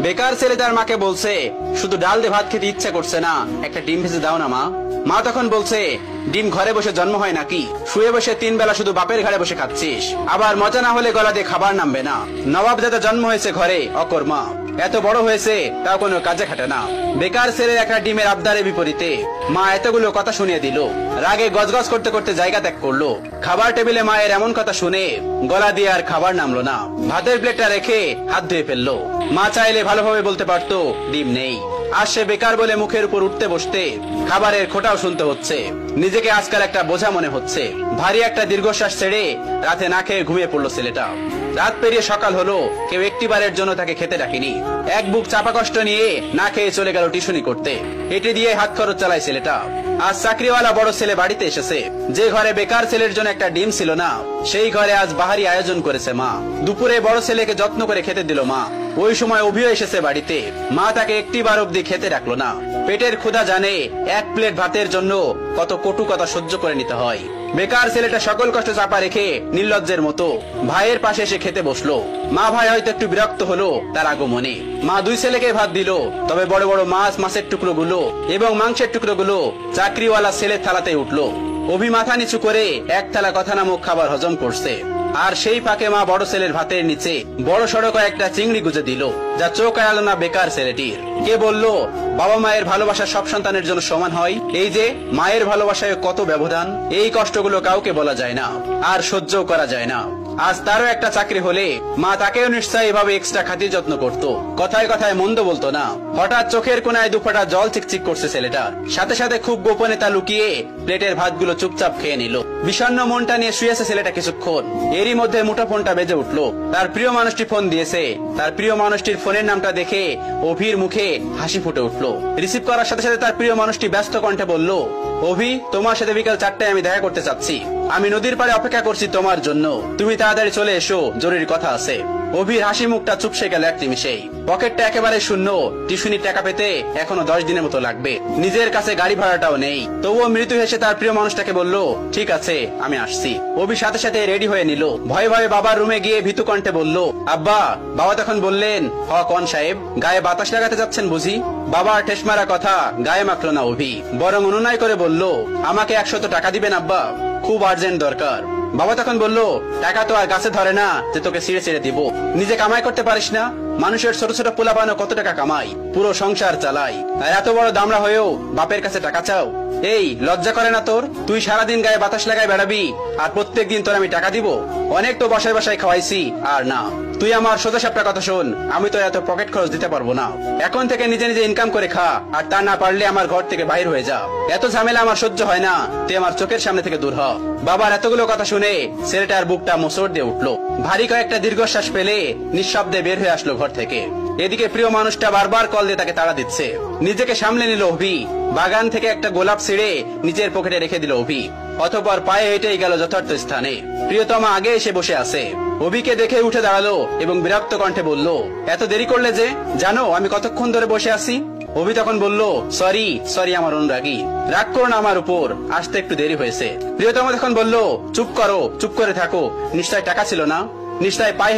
বেকার ছেলে তার মাকে বলছে, শুধু ডাল দিয়ে ভাত খেতে ইচ্ছা করছে না, একটা ডিম ভেজে দাও না মা। মা তখন বলছে, ডিম ঘরে বসে জন্ম হয় নাকি? শুয়ে বসে 3 বেলা শুধু বাপের ঘরে বসে খাচ্ছিস, আবার মজা না হলে গলা দিয়ে খাবার নামবে না। নবাব দাদা জন্ম হয়েছে ঘরে, অকর্মা, এত বড় হয়েছে তাও কোনো কাজে খাটে না। বেকার ছেলের একটা ডিমের আবদারের বিপরীতে মা এতগুলো কথা শুনিয়ে দিল। রাগে গজগজ করতে করতে জায়গা ত্যাগ করলো। খাবার টেবিলে মায়ের এমন কথা শুনে গলা দিয়ে আর খাবার নামলো না। ভাতের প্লেটটা রেখে হাত ধুয়ে ফেললো। মা চাইলে ভালোভাবে বলতে পারতো ডিম নেই। আর সে বেকার বলে মুখের উপর উঠতে বসতে খাবারের খোঁটাও শুনতে হচ্ছে। নিজেকে আজকাল একটা বোঝা মনে হচ্ছে। ভারী একটা দীর্ঘশ্বাস ছেড়ে রাতে না খেয়ে ঘুমিয়ে পড়লো ছেলেটা। রাত পেরিয়ে সকাল হলো, কেউ একটিবারের জন্য তাকে খেতে ডাকেনি। এক বুক চাপা কষ্ট নিয়ে না খেয়ে চলে গেল টিউশনি করতে। এটি দিয়ে হাত খরচ চালায় ছেলেটা। আজ চাকরিওয়ালা বড় ছেলে বাড়িতে এসেছে। যে ঘরে বেকার ছেলের জন্য একটা ডিম ছিল না, সেই ঘরে আজ বাহারি আয়োজন করেছে মা। দুপুরে বড় ছেলেকে যত্ন করে খেতে দিল মা। ওই সময় অভিও এসেছে বাড়িতে। মা তাকে একটিবার অব্দি খেতে রাখলো না। পেটের ক্ষুধা জানে এক প্লেট ভাতের জন্য কত কটু কথা সহ্য করে নিতে হয়। বেকার ছেলেটা সকল কষ্ট চাপা রেখে নির্লজ্জের মতো ভাইয়ের পাশে এসে খেতে বসলো। মা ভাই হয়তো একটু বিরক্ত হলো তার আগমনে। মা 2 ছেলেকে ভাত দিল, তবে বড় বড় মাছের টুকরো গুলো এবং মাংসের টুকরো গুলো চাকরিওয়ালা ছেলের থালাতে উঠলো। অভি মাথা নিচু করে এক থালা কথা নামক খাবার হজম করছে। আর সেই ফাঁকে মা বড় ছেলের ভাতের নিচে বড় সড়ক একটা চিংড়ি গুজে দিল, যা চোখ এড়ালো না বেকার ছেলেটির। কে বলল বাবা মায়ের ভালোবাসা সব সন্তানের জন্য সমান হয়? এই যে মায়ের ভালোবাসায় কত ব্যবধান, এই কষ্টগুলো কাউকে বলা যায় না, আর সহ্য করা যায় না। আজ তারও একটা চাকরি হলে মা তাকেও নিশ্চয়ই এভাবে এক্সট্রা খাতির যত্ন করত। কথায় কথায় মন্দ বলতো না। হঠাৎ চোখের কোনায় 2 ফোঁটা জল চিকচিক করছে ছেলেটা। সাথে সাথে খুব গোপনে তা লুকিয়ে প্লেটের ভাতগুলো চুপচাপ খেয়ে নিল। বিষণ্ণ মনটা নিয়ে শুয়েছে ছেলেটা কিছুক্ষণ। এরই মধ্যে মুঠোফোনটা বেজে উঠলো। তার প্রিয় মানুষটি ফোন দিয়েছে। তার প্রিয় মানুষটির ফোনের নামটা দেখে অভির মুখে হাসি ফুটে উঠলো। রিসিভ করার সাথে সাথে তার প্রিয় মানুষটি ব্যস্ত কণ্ঠে বলল, অভি, তোমার সাথে বিকাল 4টায় আমি দেখা করতে চাচ্ছি। আমি নদীর পাড়ে অপেক্ষা করছি তোমার জন্য। তুমি তাড়াতাড়ি চলে এসো, জরুরি কথা আছে। অভির হাসি মুখটা চুপসে গেল এক নিমিষেই। পকেটটা একেবারে শূন্য। টিউশনির টাকা পেতে এখনো 10 দিনের মতো লাগবে। নিজের কাছে গাড়ি ভাড়াটাও নেই। তবুও মৃত্যু হেসে তার প্রিয় মানুষটাকে বলল, ঠিক আছে, আমি আসছি। অভি সাথে সাথে রেডি হয়ে নিল। ভয়ে ভয়ে বাবার রুমে গিয়ে ভীতু কণ্ঠে বলল, আব্বা। বাবা তখন বললেন, হ কন সাহেব, গায়ে বাতাস লাগাতে যাচ্ছেন বুঝি? বাবার ঠেস মারা কথা গায়ে মাখলো না অভি, বরং অনুনয় করে বলল, আমাকে 100 টাকা দিবেন আব্বা, খুব আর্জেন্ট দরকার। বাবা তখন বলল, টাকা তো আর গাছে ধরে না যে তোকে ছিঁড়ে ছিঁড়ে দিব। নিজে কামাই করতে পারিস না? মানুষের ছোট ছোট পোলাপানো কত টাকা কামাই, পুরো সংসার চালাই, আর এত বড় দামড়া হয়েও বাপের কাছে টাকা চাও? এই লজ্জা করে না তোর? তুই সারাদিন গায়ে বাতাস লাগায় বেড়াবি, আর প্রত্যেকদিন তোর আমি টাকা দিব? অনেক তো বসায় বসায় খাওয়াইছি, আর না। তুই আমার সোজা সাপটা কথা শোন, আমি তো এত পকেট খরচ দিতে পারবো না। এখন থেকে নিজে নিজে ইনকাম করে খা, আর তা না পারলে আমার ঘর থেকে বাইর হয়ে যা। এত ঝামেলা আমার সহ্য হয় না, তুই আমার চোখের সামনে থেকে দূর হ। বাবার এতগুলো কথা শুনে ছেলেটার বুকটা মোচড় দিয়ে উঠলো। ভারী কয়েকটা দীর্ঘশ্বাস পেলে নিঃশব্দে বের হয়ে আসলো ঘর থেকে। এদিকে প্রিয় মানুষটা বারবার কল দিয়ে তাকে তাড়া দিচ্ছে। নিজেকে সামলে নিল অভি। বাগান থেকে একটা গোলাপ ছিঁড়ে নিজের পকেটে রেখে দিল অভি। অতঃপর পায়ে হেঁটেই গেল যথার্থ স্থানে। প্রিয়তমা আগে এসে বসে আছে। অভিকে দেখে উঠে দাঁড়ালো এবং বিরক্ত কণ্ঠে বলল, এত দেরি করলে যে? জানো আমি কতক্ষণ ধরে বসে আছি? অভি তখন বলল, সরি আমার অনুরাগী, রাগ করো না আমার উপর, আসতে একটু দেরি হয়েছে। প্রিয়তমা তখন বলল, চুপ করো, চুপ করে থাকো, নিশ্চয় টাকা ছিল না? নিশ্চয় পায়ে